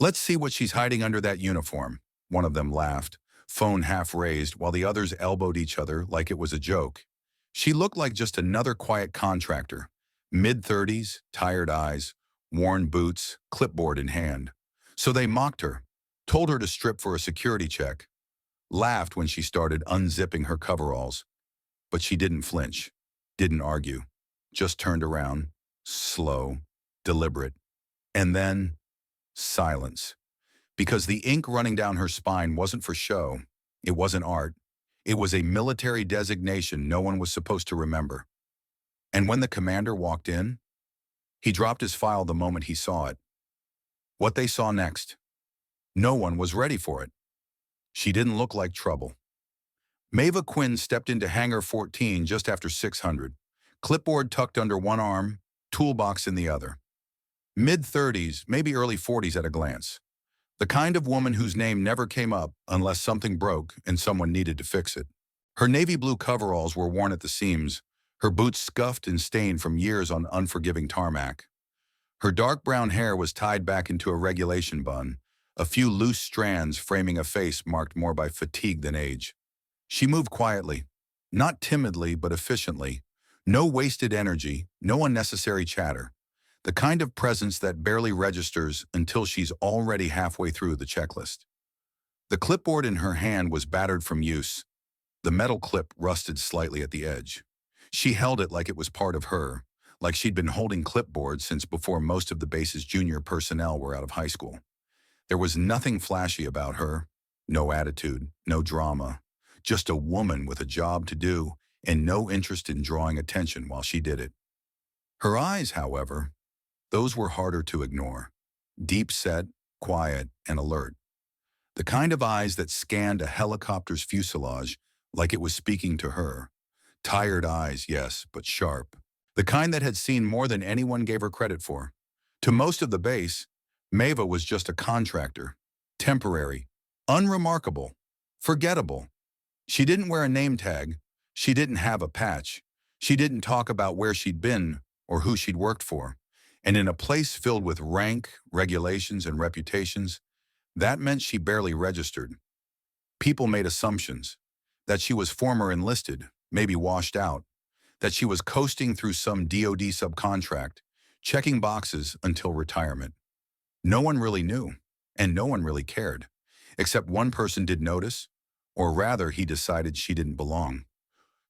Let's see what she's hiding under that uniform. One of them laughed, phone half raised, while the others elbowed each other like it was a joke. She looked like just another quiet contractor. Mid-30s, tired eyes, worn boots, clipboard in hand. So they mocked her, told her to strip for a security check, laughed when she started unzipping her coveralls. But she didn't flinch, didn't argue, just turned around, slow, deliberate. And then, silence. Because the ink running down her spine wasn't for show. It wasn't art. It was a military designation no one was supposed to remember. And when the commander walked in, he dropped his file the moment he saw it. What they saw next, no one was ready for it. She didn't look like trouble. Maeva Quinn stepped into hangar 14 just after 600, clipboard tucked under one arm, toolbox in the other. Mid-30s, maybe early 40s at a glance. The kind of woman whose name never came up unless something broke and someone needed to fix it. Her navy blue coveralls were worn at the seams, her boots scuffed and stained from years on unforgiving tarmac. Her dark brown hair was tied back into a regulation bun, a few loose strands framing a face marked more by fatigue than age. She moved quietly, not timidly but efficiently. No wasted energy, no unnecessary chatter. The kind of presence that barely registers until she's already halfway through the checklist. The clipboard in her hand was battered from use. The metal clip rusted slightly at the edge. She held it like it was part of her, like she'd been holding clipboards since before most of the base's junior personnel were out of high school. There was nothing flashy about her, no attitude, no drama, just a woman with a job to do and no interest in drawing attention while she did it. Her eyes, however, those were harder to ignore. Deep-set, quiet, and alert. The kind of eyes that scanned a helicopter's fuselage like it was speaking to her. Tired eyes, yes, but sharp. The kind that had seen more than anyone gave her credit for. To most of the base, Maeva was just a contractor. Temporary. Unremarkable. Forgettable. She didn't wear a name tag. She didn't have a patch. She didn't talk about where she'd been or who she'd worked for. And in a place filled with rank, regulations, and reputations, that meant she barely registered. People made assumptions that she was former enlisted, maybe washed out, that she was coasting through some DoD subcontract, checking boxes until retirement. No one really knew, and no one really cared, except one person did notice, or rather he decided she didn't belong.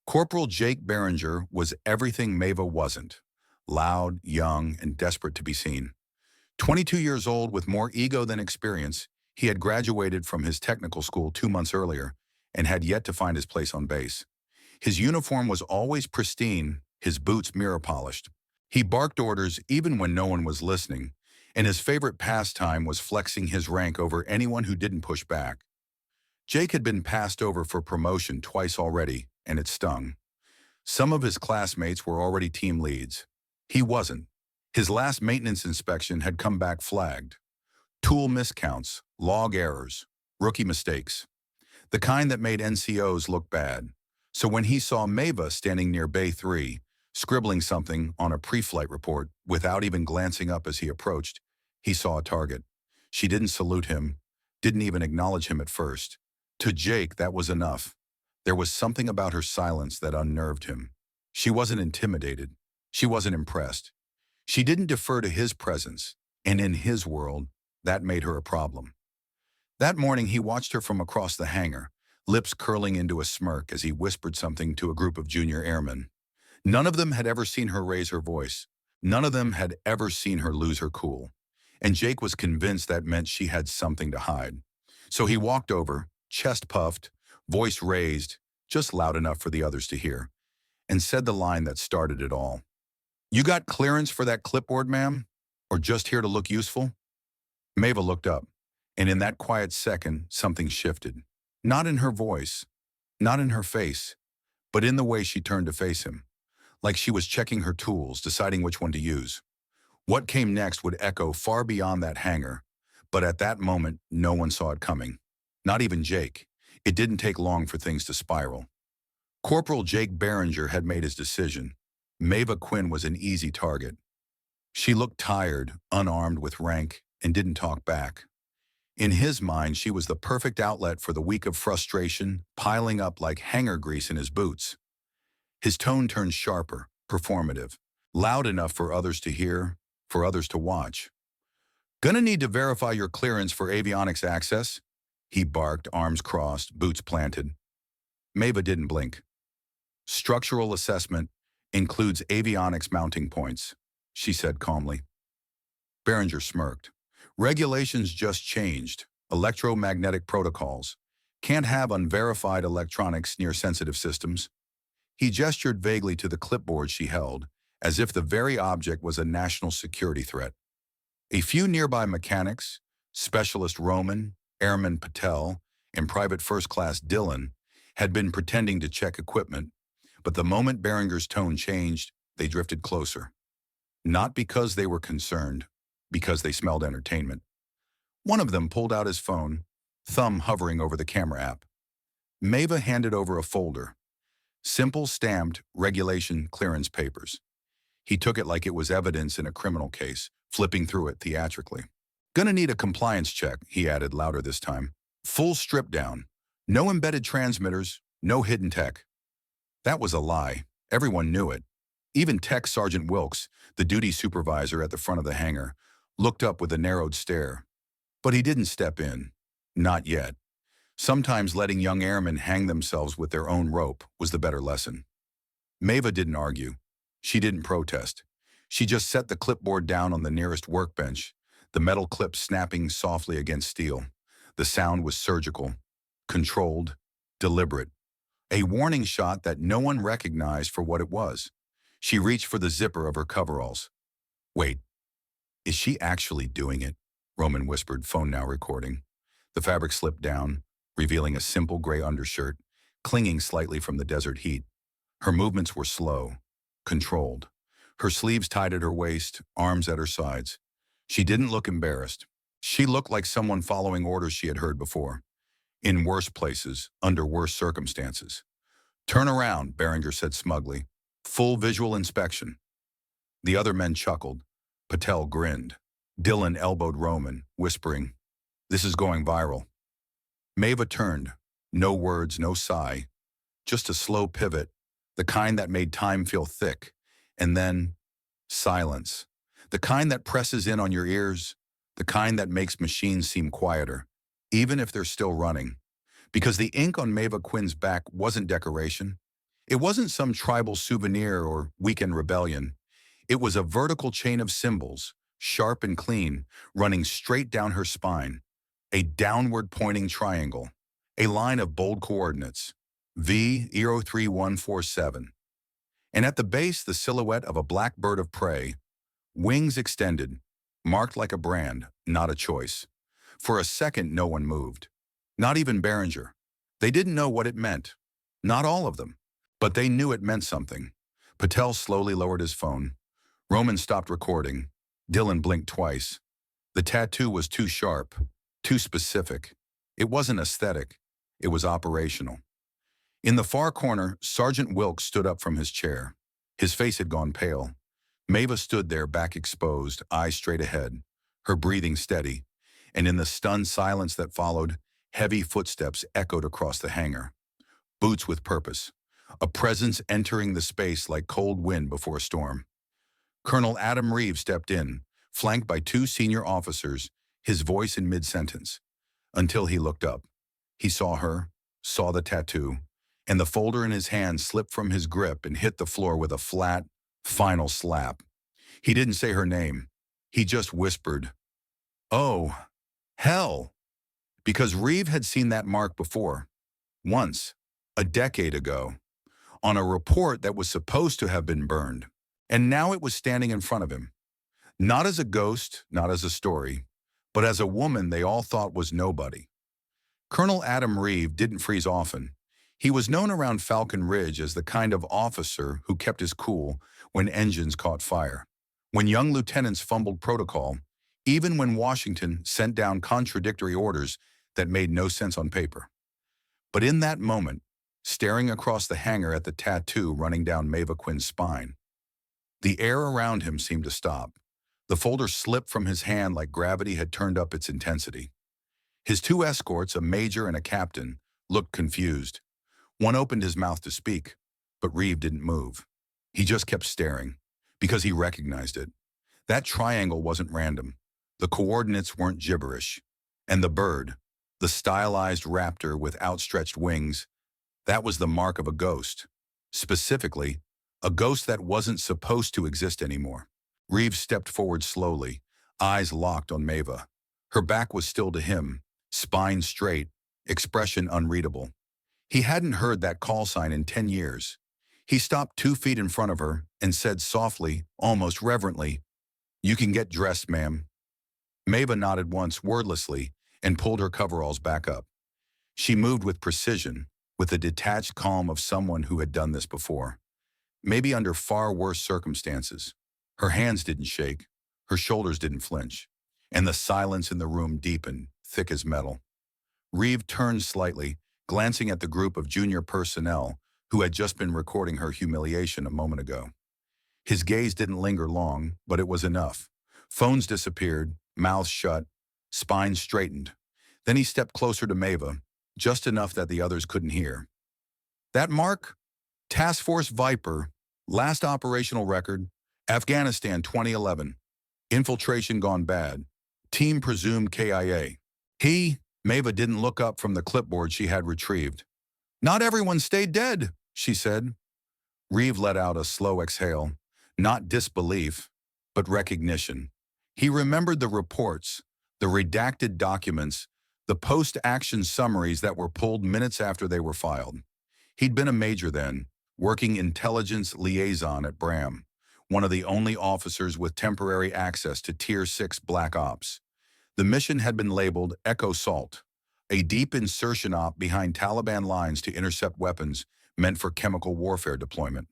Corporal Jake Behringer was everything Maeva wasn't. Loud, young, and desperate to be seen. 22 years old with more ego than experience, he had graduated from his technical school 2 months earlier and had yet to find his place on base. His uniform was always pristine, his boots mirror-polished. He barked orders even when no one was listening, and his favorite pastime was flexing his rank over anyone who didn't push back. Jake had been passed over for promotion twice already, and it stung. Some of his classmates were already team leads. He wasn't. His last maintenance inspection had come back flagged. Tool miscounts, log errors, rookie mistakes. The kind that made NCOs look bad. So when he saw Maeva standing near Bay 3, scribbling something on a pre-flight report without even glancing up as he approached, he saw a target. She didn't salute him, didn't even acknowledge him at first. To Jake, that was enough. There was something about her silence that unnerved him. She wasn't intimidated. She wasn't impressed. She didn't defer to his presence, and in his world, that made her a problem. That morning, he watched her from across the hangar, lips curling into a smirk as he whispered something to a group of junior airmen. None of them had ever seen her raise her voice. None of them had ever seen her lose her cool. And Jake was convinced that meant she had something to hide. So he walked over, chest puffed, voice raised, just loud enough for the others to hear, and said the line that started it all. "You got clearance for that clipboard, ma'am? Or just here to look useful?" Maeva looked up, and in that quiet second, something shifted. Not in her voice, not in her face, but in the way she turned to face him. Like she was checking her tools, deciding which one to use. What came next would echo far beyond that hangar, but at that moment, no one saw it coming. Not even Jake. It didn't take long for things to spiral. Corporal Jake Behringer had made his decision. Maeva Quinn was an easy target. She looked tired, unarmed with rank, and didn't talk back. In his mind, she was the perfect outlet for the week of frustration piling up like hangar grease in his boots. His tone turned sharper, performative, loud enough for others to hear, for others to watch. "Gonna need to verify your clearance for avionics access," he barked, arms crossed, boots planted. Maeva didn't blink. "Structural assessment includes avionics mounting points," she said calmly. Behringer smirked. "Regulations just changed. Electromagnetic protocols. Can't have unverified electronics near sensitive systems." He gestured vaguely to the clipboard she held, as if the very object was a national security threat. A few nearby mechanics, Specialist Roman, Airman Patel, and Private First Class Dylan, had been pretending to check equipment, but the moment Behringer's tone changed, they drifted closer. Not because they were concerned, because they smelled entertainment. One of them pulled out his phone, thumb hovering over the camera app. Maeva handed over a folder. Simple stamped regulation clearance papers. He took it like it was evidence in a criminal case, flipping through it theatrically. "Gonna need a compliance check," he added louder this time. "Full strip down. No embedded transmitters, no hidden tech." That was a lie. Everyone knew it. Even Tech Sergeant Wilkes, the duty supervisor at the front of the hangar, looked up with a narrowed stare. But he didn't step in. Not yet. Sometimes letting young airmen hang themselves with their own rope was the better lesson. Maeva didn't argue. She didn't protest. She just set the clipboard down on the nearest workbench, the metal clip snapping softly against steel. The sound was surgical, controlled, deliberate. A warning shot that no one recognized for what it was. She reached for the zipper of her coveralls. "Wait, is she actually doing it?" Roman whispered, phone now recording. The fabric slipped down, revealing a simple gray undershirt, clinging slightly from the desert heat. Her movements were slow, controlled. Her sleeves tied at her waist, arms at her sides. She didn't look embarrassed. She looked like someone following orders she had heard before. In worse places, under worse circumstances. "Turn around," Behringer said smugly. "Full visual inspection." The other men chuckled. Patel grinned. Dylan elbowed Roman, whispering, "This is going viral." Maeva turned. No words, no sigh. Just a slow pivot, the kind that made time feel thick. And then, silence. The kind that presses in on your ears. The kind that makes machines seem quieter, even if they're still running. Because the ink on Maeva Quinn's back wasn't decoration. It wasn't some tribal souvenir or weekend rebellion. It was a vertical chain of symbols, sharp and clean, running straight down her spine. A downward-pointing triangle. A line of bold coordinates. V03147. And at the base, the silhouette of a black bird of prey. Wings extended, marked like a brand, not a choice. For a second, no one moved. Not even Behringer. They didn't know what it meant. Not all of them. But they knew it meant something. Patel slowly lowered his phone. Roman stopped recording. Dylan blinked twice. The tattoo was too sharp, too specific. It wasn't aesthetic. It was operational. In the far corner, Sergeant Wilkes stood up from his chair. His face had gone pale. Maeva stood there, back exposed, eyes straight ahead, her breathing steady. And in the stunned silence that followed, heavy footsteps echoed across the hangar. Boots with purpose. A presence entering the space like cold wind before a storm. Colonel Adam Reeves stepped in, flanked by two senior officers, his voice in mid-sentence. Until he looked up. He saw her, saw the tattoo, and the folder in his hand slipped from his grip and hit the floor with a flat, final slap. He didn't say her name. He just whispered, "Oh, hell!" Because Reeve had seen that mark before. Once, a decade ago, on a report that was supposed to have been burned. And now it was standing in front of him. Not as a ghost, not as a story, but as a woman they all thought was nobody. Colonel Adam Reeve didn't freeze often. He was known around Falcon Ridge as the kind of officer who kept his cool when engines caught fire, when young lieutenants fumbled protocol, even when Washington sent down contradictory orders that made no sense on paper. But in that moment, staring across the hangar at the tattoo running down Maeva Quinn's spine, the air around him seemed to stop. The folder slipped from his hand like gravity had turned up its intensity. His two escorts, a major and a captain, looked confused. One opened his mouth to speak, but Reeve didn't move. He just kept staring, because he recognized it. That triangle wasn't random. The coordinates weren't gibberish. And the bird, the stylized raptor with outstretched wings, that was the mark of a ghost. Specifically, a ghost that wasn't supposed to exist anymore. Reeve stepped forward slowly, eyes locked on Maeva. Her back was still to him, spine straight, expression unreadable. He hadn't heard that call sign in 10 years. He stopped 2 feet in front of her and said softly, almost reverently, "You can get dressed, ma'am." Maeva nodded once wordlessly and pulled her coveralls back up. She moved with precision, with the detached calm of someone who had done this before. Maybe under far worse circumstances. Her hands didn't shake, her shoulders didn't flinch, and the silence in the room deepened, thick as metal. Reeve turned slightly, glancing at the group of junior personnel who had just been recording her humiliation a moment ago. His gaze didn't linger long, but it was enough. Phones disappeared, mouths shut, spines straightened. Then he stepped closer to Maeva, just enough that the others couldn't hear. "That mark? Task Force Viper, last operational record, Afghanistan 2011. Infiltration gone bad. Team presumed KIA. Maeva didn't look up from the clipboard she had retrieved. "Not everyone stayed dead," she said. Reeve let out a slow exhale, not disbelief, but recognition. He remembered the reports, the redacted documents, the post-action summaries that were pulled minutes after they were filed. He'd been a major then, working intelligence liaison at Bram, one of the only officers with temporary access to Tier 6 Black Ops. The mission had been labeled Echo Salt, a deep insertion op behind Taliban lines to intercept weapons meant for chemical warfare deployment.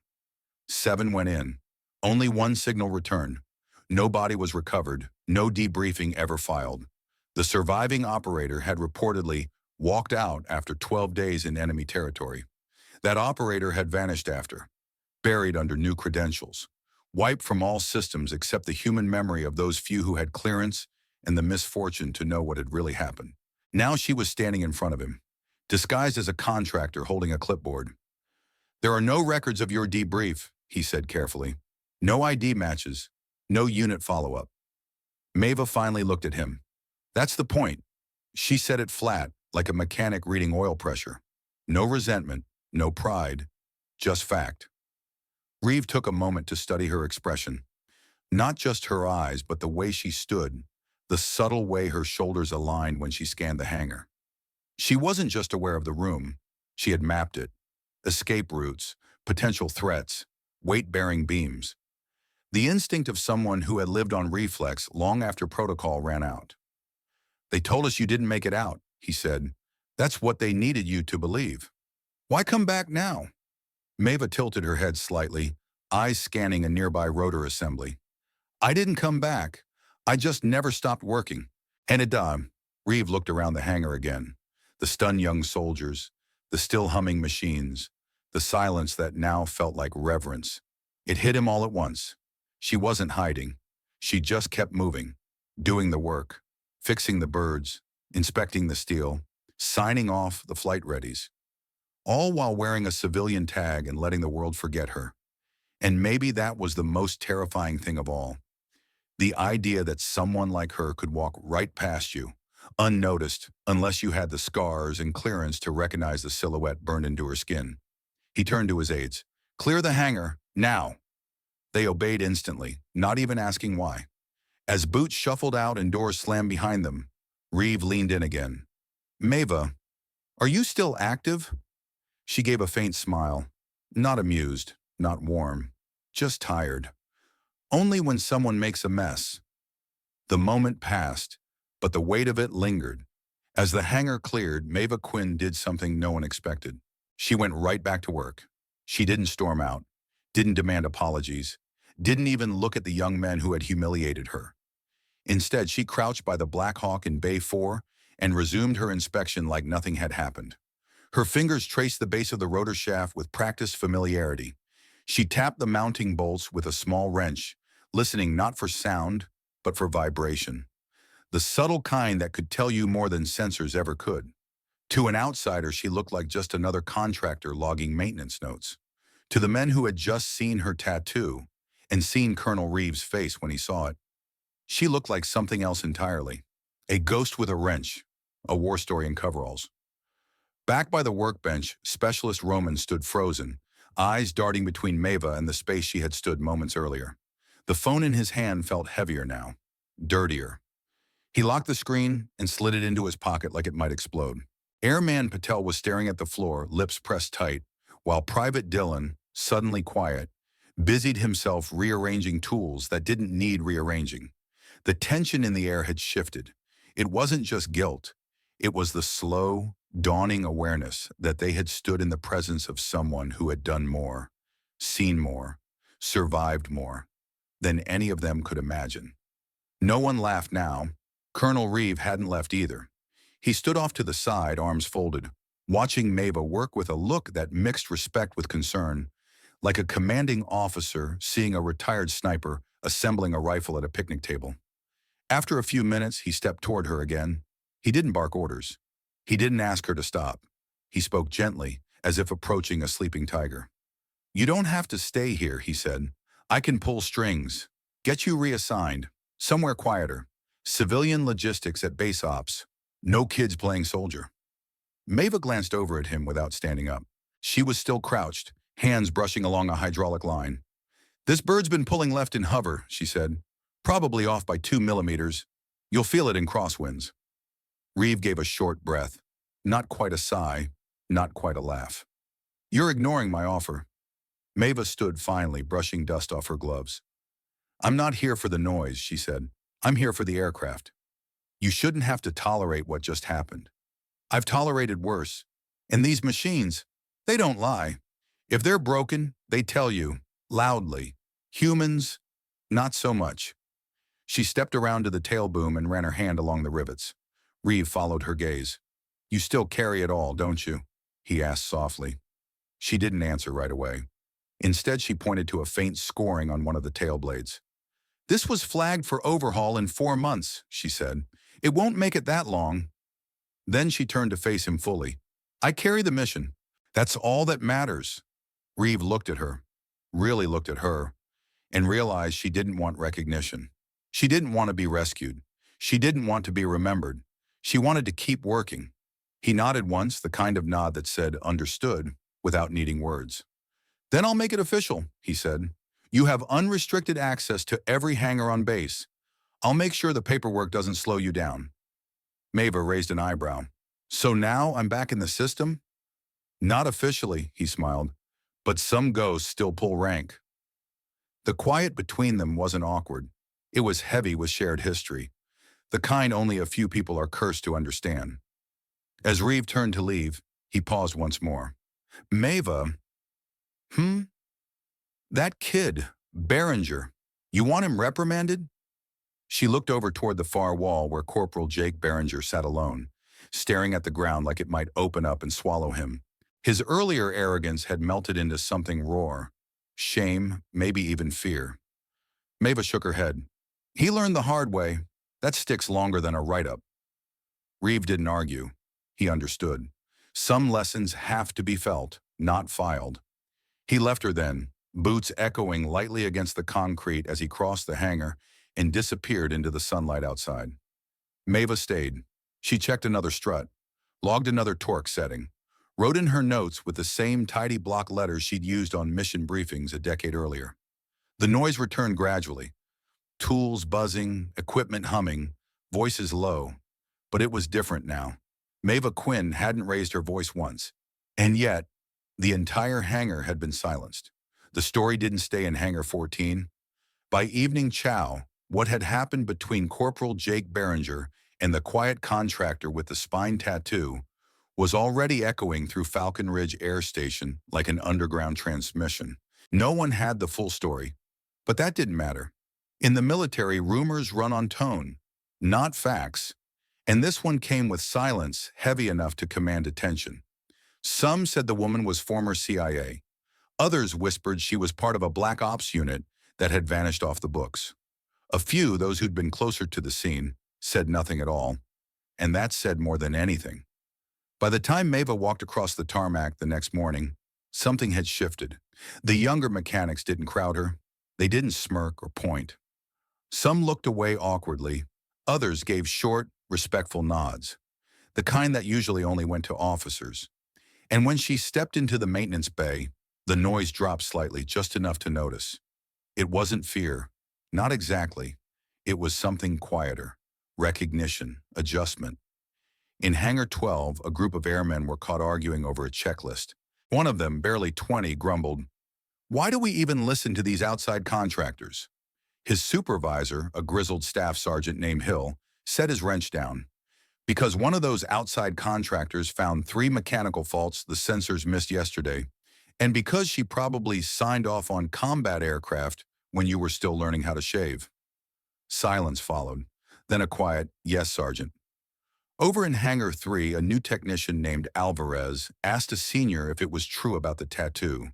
7 went in. Only 1 signal returned. No body was recovered, no debriefing ever filed. The surviving operator had reportedly walked out after 12 days in enemy territory. That operator had vanished after, buried under new credentials, wiped from all systems except the human memory of those few who had clearance and the misfortune to know what had really happened. Now she was standing in front of him, disguised as a contractor holding a clipboard. "There are no records of your debrief," he said carefully. "No ID matches, no unit follow-up." Maeva finally looked at him. "That's the point." She said it flat, like a mechanic reading oil pressure. No resentment, no pride, just fact. Reeve took a moment to study her expression. Not just her eyes, but the way she stood, the subtle way her shoulders aligned when she scanned the hangar. She wasn't just aware of the room, she had mapped it. Escape routes, potential threats, weight-bearing beams. The instinct of someone who had lived on reflex long after protocol ran out. "They told us you didn't make it out," he said. "That's what they needed you to believe. Why come back now?" Maeva tilted her head slightly, eyes scanning a nearby rotor assembly. "I didn't come back. I just never stopped working." And Reeve looked around the hangar again. The stunned young soldiers, the still humming machines, the silence that now felt like reverence. It hit him all at once. She wasn't hiding. She just kept moving, doing the work, fixing the birds, inspecting the steel, signing off the flight readies. All while wearing a civilian tag and letting the world forget her. And maybe that was the most terrifying thing of all. The idea that someone like her could walk right past you, unnoticed, unless you had the scars and clearance to recognize the silhouette burned into her skin. He turned to his aides. "Clear the hangar, now." They obeyed instantly, not even asking why. As boots shuffled out and doors slammed behind them, Reeve leaned in again. "Maeva, are you still active?" She gave a faint smile. Not amused, not warm, just tired. Only when someone makes a mess. The moment passed, but the weight of it lingered. As the hangar cleared, Maeva Quinn did something no one expected. She went right back to work. She didn't storm out, didn't demand apologies, didn't even look at the young men who had humiliated her. Instead, she crouched by the Black Hawk in Bay 4 and resumed her inspection like nothing had happened. Her fingers traced the base of the rotor shaft with practiced familiarity. She tapped the mounting bolts with a small wrench, listening not for sound, but for vibration. the subtle kind that could tell you more than sensors ever could. To an outsider, she looked like just another contractor logging maintenance notes. To the men who had just seen her tattoo and seen Colonel Reeves' face when he saw it, she looked like something else entirely. A ghost with a wrench, a war story in coveralls. Back by the workbench, Specialist Roman stood frozen, eyes darting between Maeva and the space she had stood moments earlier. The phone in his hand felt heavier now, dirtier. He locked the screen and slid it into his pocket like it might explode. Airman Patel was staring at the floor, lips pressed tight, while Private Dillon, suddenly quiet, busied himself rearranging tools that didn't need rearranging. The tension in the air had shifted. It wasn't just guilt. It was the slow, dawning awareness that they had stood in the presence of someone who had done more, seen more, survived more than any of them could imagine. No one laughed now. Colonel Reeve hadn't left either. He stood off to the side, arms folded, watching Maeva work with a look that mixed respect with concern, like a commanding officer seeing a retired sniper assembling a rifle at a picnic table. After a few minutes, he stepped toward her again. He didn't bark orders. He didn't ask her to stop. He spoke gently, as if approaching a sleeping tiger. "You don't have to stay here," he said. "I can pull strings, get you reassigned, somewhere quieter. Civilian logistics at base ops. No kids playing soldier." Maeva glanced over at him without standing up. She was still crouched, hands brushing along a hydraulic line. "This bird's been pulling left in hover," she said. "Probably off by 2 millimeters. You'll feel it in crosswinds." Reeve gave a short breath. Not quite a sigh, not quite a laugh. "You're ignoring my offer." Maeva stood finally, brushing dust off her gloves. "I'm not here for the noise," she said. "I'm here for the aircraft. You shouldn't have to tolerate what just happened. I've tolerated worse. And these machines, they don't lie. If they're broken, they tell you, loudly. Humans, not so much." She stepped around to the tail boom and ran her hand along the rivets. Reeve followed her gaze. "You still carry it all, don't you?" he asked softly. She didn't answer right away. Instead, she pointed to a faint scoring on one of the tail blades. "This was flagged for overhaul in 4 months," she said. "It won't make it that long." Then she turned to face him fully. "I carry the mission. That's all that matters." Reeve looked at her, really looked at her, and realized she didn't want recognition. She didn't want to be rescued. She didn't want to be remembered. She wanted to keep working. He nodded once, the kind of nod that said understood without needing words. "Then I'll make it official," he said. "You have unrestricted access to every hangar on base. I'll make sure the paperwork doesn't slow you down." Maeva raised an eyebrow. "So now I'm back in the system?" "Not officially," he smiled, "but some ghosts still pull rank." The quiet between them wasn't awkward. It was heavy with shared history, the kind only a few people are cursed to understand. As Reeve turned to leave, he paused once more. "Maeva, that kid, Behringer, you want him reprimanded?" She looked over toward the far wall where Corporal Jake Behringer sat alone, staring at the ground like it might open up and swallow him. His earlier arrogance had melted into something raw, shame, maybe even fear. Maeva shook her head. "He learned the hard way. That sticks longer than a write-up." Reeve didn't argue. He understood. Some lessons have to be felt, not filed. He left her then, boots echoing lightly against the concrete as he crossed the hangar and disappeared into the sunlight outside. Maeva stayed. She checked another strut, logged another torque setting, wrote in her notes with the same tidy block letters she'd used on mission briefings a decade earlier. The noise returned gradually. Tools buzzing, equipment humming, voices low. But it was different now. Maeva Quinn hadn't raised her voice once. And yet, the entire hangar had been silenced. The story didn't stay in Hangar 14. By evening chow, what had happened between Corporal Jake Behringer and the quiet contractor with the spine tattoo was already echoing through Falcon Ridge Air Station like an underground transmission. No one had the full story, but that didn't matter. In the military, rumors run on tone, not facts, and this one came with silence heavy enough to command attention. Some said the woman was former CIA. Others whispered she was part of a black ops unit that had vanished off the books. A few, those who'd been closer to the scene, said nothing at all, and that said more than anything. By the time Maeva walked across the tarmac the next morning, something had shifted. The younger mechanics didn't crowd her. They didn't smirk or point. Some looked away awkwardly. Others gave short, respectful nods, the kind that usually only went to officers. And when she stepped into the maintenance bay, the noise dropped slightly, just enough to notice. It wasn't fear. Not exactly. It was something quieter. Recognition, adjustment. In Hangar 12, a group of airmen were caught arguing over a checklist. One of them, barely 20, grumbled, "Why do we even listen to these outside contractors?" His supervisor, a grizzled staff sergeant named Hill, set his wrench down. Because one of those outside contractors found 3 mechanical faults the sensors missed yesterday, and because she probably signed off on combat aircraft when you were still learning how to shave. Silence followed, then a quiet, "Yes, Sergeant." Over in Hangar 3, a new technician named Alvarez asked a senior if it was true about the tattoo,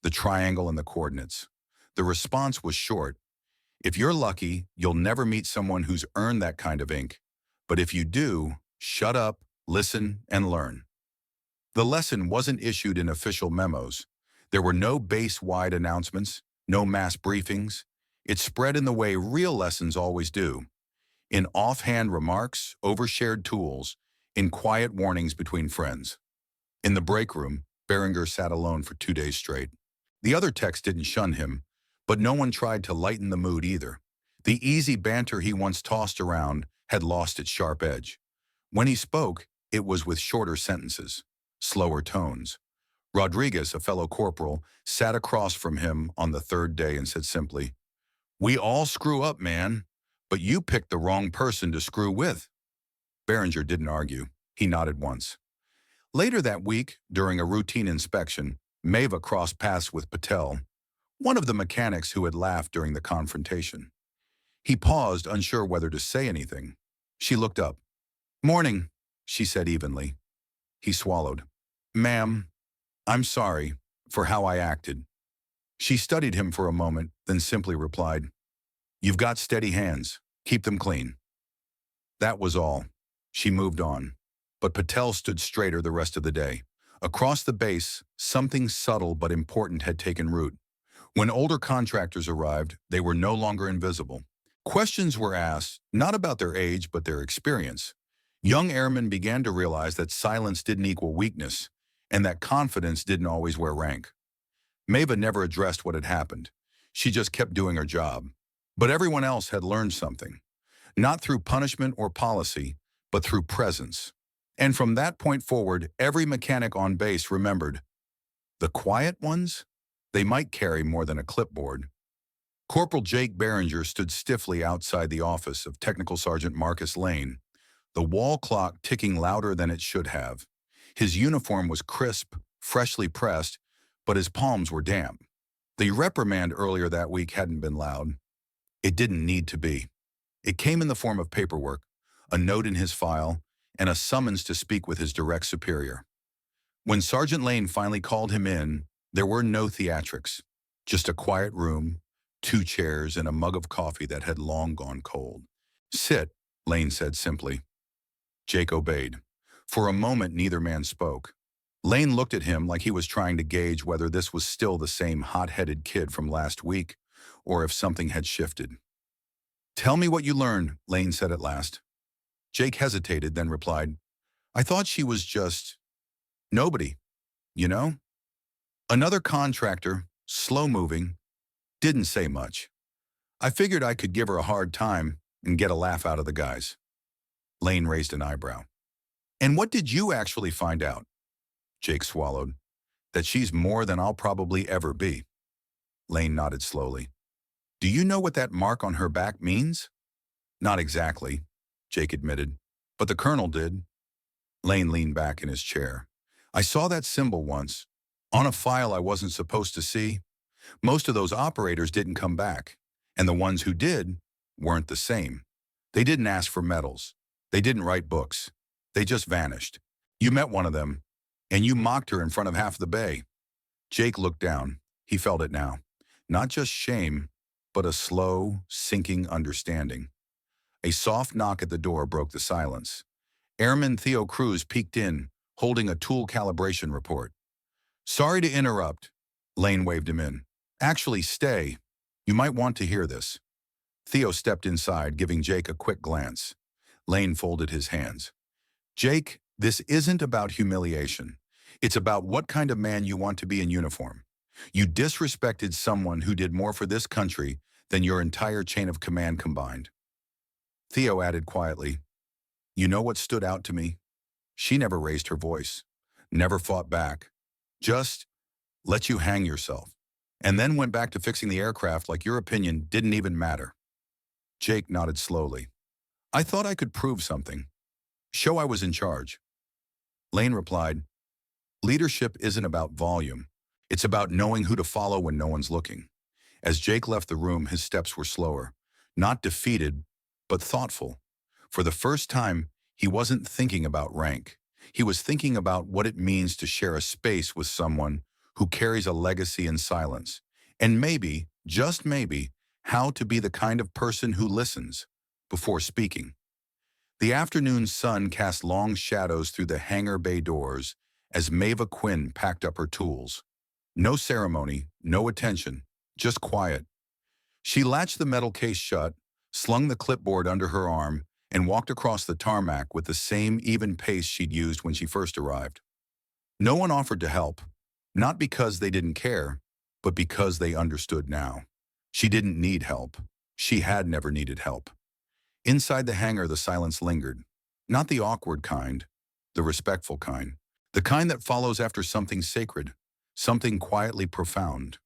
the triangle and the coordinates. The response was short. "If you're lucky, you'll never meet someone who's earned that kind of ink. But if you do, shut up, listen, and learn." The lesson wasn't issued in official memos. There were no base-wide announcements, no mass briefings. It spread in the way real lessons always do. In offhand remarks, overshared tools, in quiet warnings between friends. In the break room, Berenger sat alone for 2 days straight. The other techs didn't shun him, but no one tried to lighten the mood either. The easy banter he once tossed around had lost its sharp edge. When he spoke, it was with shorter sentences, slower tones. Rodriguez, a fellow corporal, sat across from him on the 3rd day and said simply, "We all screw up, man, but you picked the wrong person to screw with." Berenger didn't argue. He nodded once. Later that week, during a routine inspection, Maeva crossed paths with Patel, one of the mechanics who had laughed during the confrontation. He paused, unsure whether to say anything. She looked up. "Morning," she said evenly. He swallowed. "Ma'am, I'm sorry for how I acted." She studied him for a moment, then simply replied, "You've got steady hands. Keep them clean." That was all. She moved on. But Patel stood straighter the rest of the day. Across the base, something subtle but important had taken root. When older contractors arrived, they were no longer invisible. Questions were asked, not about their age but their experience. Young airmen began to realize that silence didn't equal weakness, and that confidence didn't always wear rank. Maeva never addressed what had happened. She just kept doing her job. But everyone else had learned something, not through punishment or policy, but through presence. And from that point forward, every mechanic on base remembered, the quiet ones, they might carry more than a clipboard. Corporal Jake Berenger stood stiffly outside the office of Technical Sergeant Marcus Lane, the wall clock ticking louder than it should have. His uniform was crisp, freshly pressed, but his palms were damp. The reprimand earlier that week hadn't been loud. It didn't need to be. It came in the form of paperwork, a note in his file, and a summons to speak with his direct superior. When Sergeant Lane finally called him in, there were no theatrics, just a quiet room, 2 chairs, and a mug of coffee that had long gone cold. "Sit," Lane said simply. Jake obeyed. For a moment, neither man spoke. Lane looked at him like he was trying to gauge whether this was still the same hot-headed kid from last week, or if something had shifted. "Tell me what you learned," Lane said at last. Jake hesitated, then replied, "I thought she was just nobody, you know?" Another contractor, slow-moving, didn't say much. "I figured I could give her a hard time and get a laugh out of the guys." Lane raised an eyebrow. "And what did you actually find out?" Jake swallowed. "That she's more than I'll probably ever be." Lane nodded slowly. "Do you know what that mark on her back means?" "Not exactly," Jake admitted, "but the colonel did." Lane leaned back in his chair. "I saw that symbol once, on a file I wasn't supposed to see. Most of those operators didn't come back, and the ones who did weren't the same. They didn't ask for medals. They didn't write books. They just vanished. You met one of them, and you mocked her in front of half the bay." Jake looked down. He felt it now. Not just shame, but a slow, sinking understanding. A soft knock at the door broke the silence. Airman Theo Cruz peeked in, holding a tool calibration report. "Sorry to interrupt." Lane waved him in. "Actually, stay. You might want to hear this." Theo stepped inside, giving Jake a quick glance. Lane folded his hands. "Jake, this isn't about humiliation. It's about what kind of man you want to be in uniform. You disrespected someone who did more for this country than your entire chain of command combined." Theo added quietly, "You know what stood out to me? She never raised her voice, never fought back, just let you hang yourself, and then went back to fixing the aircraft like your opinion didn't even matter." Jake nodded slowly. "I thought I could prove something. Show I was in charge." Lane replied, "Leadership isn't about volume. It's about knowing who to follow when no one's looking." As Jake left the room, his steps were slower, not defeated, but thoughtful. For the first time, he wasn't thinking about rank. He was thinking about what it means to share a space with someone who carries a legacy in silence. And maybe, just maybe, how to be the kind of person who listens before speaking. The afternoon sun cast long shadows through the hangar bay doors as Maeva Quinn packed up her tools. No ceremony, no attention, just quiet. She latched the metal case shut, slung the clipboard under her arm, and walked across the tarmac with the same even pace she'd used when she first arrived. No one offered to help, not because they didn't care, but because they understood now. She didn't need help. She had never needed help. Inside the hangar, the silence lingered. Not the awkward kind, the respectful kind. The kind that follows after something sacred, something quietly profound.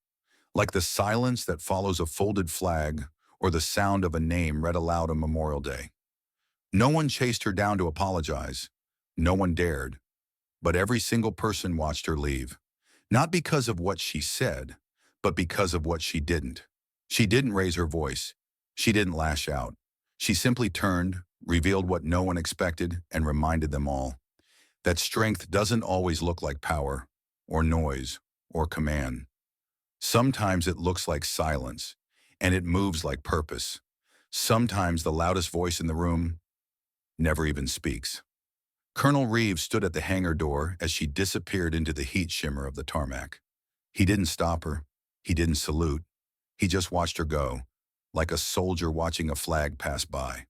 Like the silence that follows a folded flag or the sound of a name read aloud on Memorial Day. No one chased her down to apologize. No one dared. But every single person watched her leave. Not because of what she said, but because of what she didn't. She didn't raise her voice. She didn't lash out. She simply turned, revealed what no one expected, and reminded them all that strength doesn't always look like power, or noise, or command. Sometimes it looks like silence, and it moves like purpose. Sometimes the loudest voice in the room never even speaks. Colonel Reeves stood at the hangar door as she disappeared into the heat shimmer of the tarmac. He didn't stop her. He didn't salute. He just watched her go, like a soldier watching a flag pass by.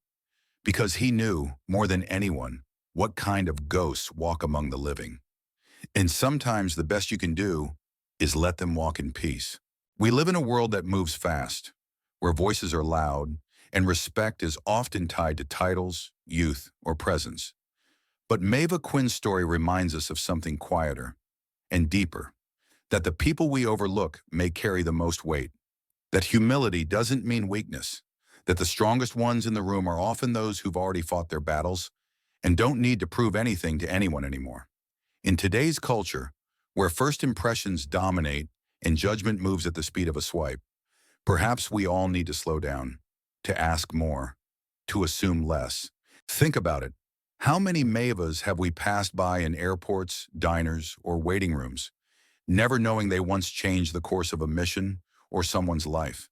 Because he knew, more than anyone, what kind of ghosts walk among the living. And sometimes the best you can do is let them walk in peace. We live in a world that moves fast, where voices are loud, and respect is often tied to titles, youth, or presence. But Maeva Quinn's story reminds us of something quieter and deeper, that the people we overlook may carry the most weight, that humility doesn't mean weakness, that the strongest ones in the room are often those who've already fought their battles and don't need to prove anything to anyone anymore. In today's culture, where first impressions dominate and judgment moves at the speed of a swipe, perhaps we all need to slow down, to ask more, to assume less. Think about it. How many Maevas have we passed by in airports, diners, or waiting rooms, never knowing they once changed the course of a mission or someone's life?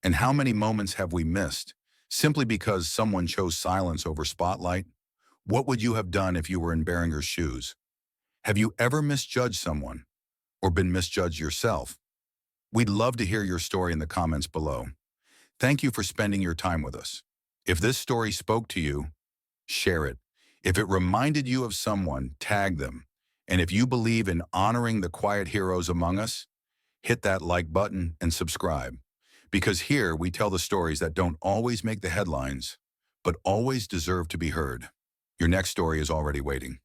And how many moments have we missed, simply because someone chose silence over spotlight? What would you have done if you were in Behringer's shoes? Have you ever misjudged someone, or been misjudged yourself? We'd love to hear your story in the comments below. Thank you for spending your time with us. If this story spoke to you, share it. If it reminded you of someone, tag them. And if you believe in honoring the quiet heroes among us, hit that like button and subscribe. Because here we tell the stories that don't always make the headlines, but always deserve to be heard. Your next story is already waiting.